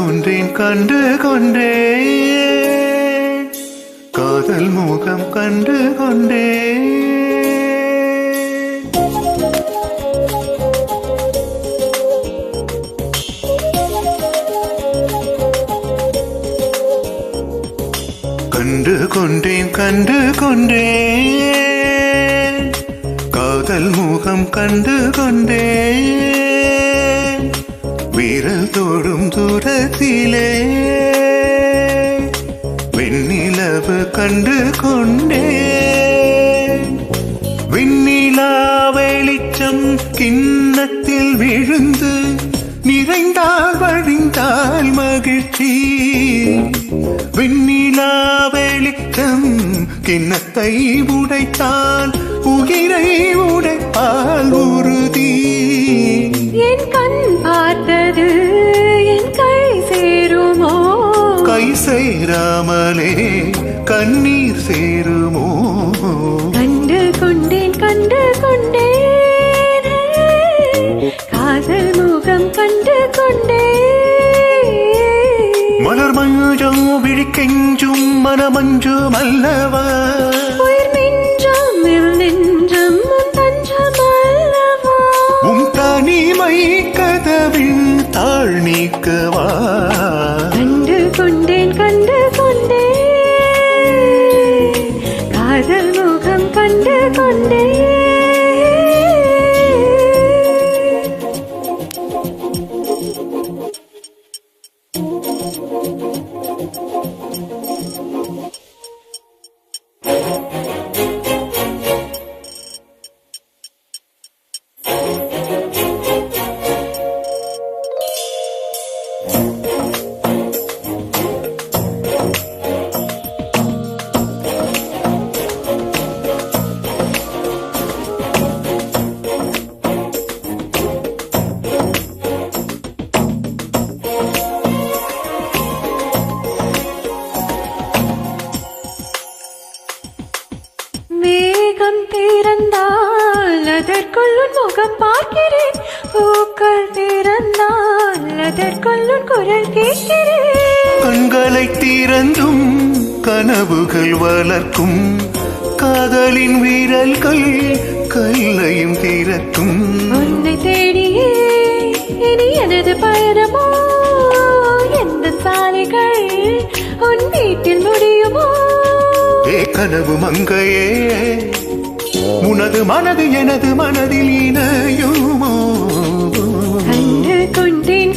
கொன்றேன் கண்டு கொண்டேன் காதல் முகம் கண்டு கொண்டேன் கண்டு கொண்டேன் கண்டு கொண்டேன் காதல் முகம் கண்டு கொண்டேன் விரல் தோடும் தூரத்திலே வெண்ணிலவு கண்டு கொண்டேன் வெண்ணிலா வெளிச்சம் கிண்ணத்தில் விழுந்து நிறைந்தால் வழிந்தால் மகிழ்ச்சி வெண்ணிலா வெளிச்சம் கிண்ணத்தை உடைத்தால் உயிரை உடைப்பால் உறுதி என் கண் பார்த்தது என் கை சேருமோ கை சேராமலே கண்ணீர் சேருமோ கண்டு கொண்டேன் காதல் முகம் கண்டு கொண்டேன் மலர் மஞ்சம் விழிக்கெஞ்சும் மனமஞ்சும் அல்லவா உயிர் நெஞ்சம் நெஞ்சம் தஞ்சம் அல்லவா உன் தனிமை கதவில் தாழ் நீக்கவா கண்டு கொண்டேன் காதல் முகம் கண்டு கொண்டேன் மேகம் திறந்தால் அதற்குள் முகம் பார்க்கிறேன் பூக்கள் திறந்தால் அதற்குள் குரல் கேட்கிறேன் கண்களை திறந்தும் கனவுகள் வளர்க்கும் காதலின் வீரல்கள் கல்லையும் திறக்கும் உன்னை தேடியே இனி எனது பயணமோ எந்த சாலைகள் உன் வீட்டில் முடியுமோ கனவு மங்கையே உனது மனது எனது மனதில் இணையுமோ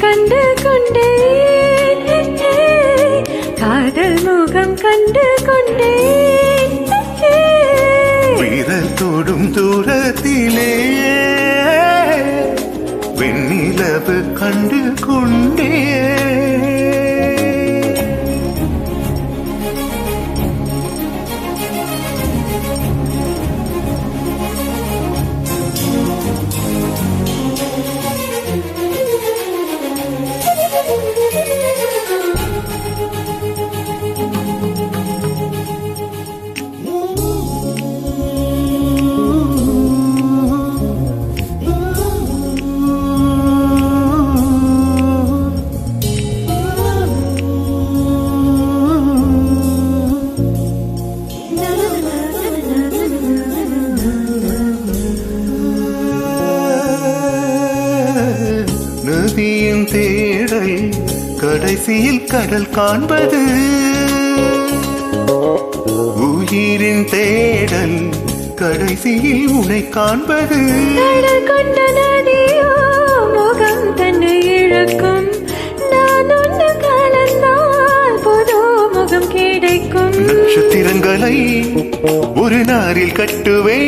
கண்டு கொண்டேன் காதல் முகம் கண்டு கொண்டேன் விரல் தொடும் தூரத்திலே வெண்ணிலவு கண்டு கொண்டேன் நதியின் தேடல் கடைசியில் கடல் காண்பது உயிரின் தேடல் கடைசியில் உனை காண்பது கடல் கொண்ட நதியோ முகம் தன்னை இழக்கும் நான் ஒன்று கலந்தால் புது முகம் கிடைக்கும் நட்சத்திரங்களை ஒரு நாரில் கட்டுவே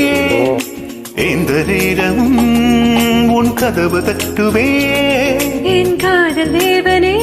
எந்த நேரமும் உன் கதவு தட்டுவே என் காதல் தேவனே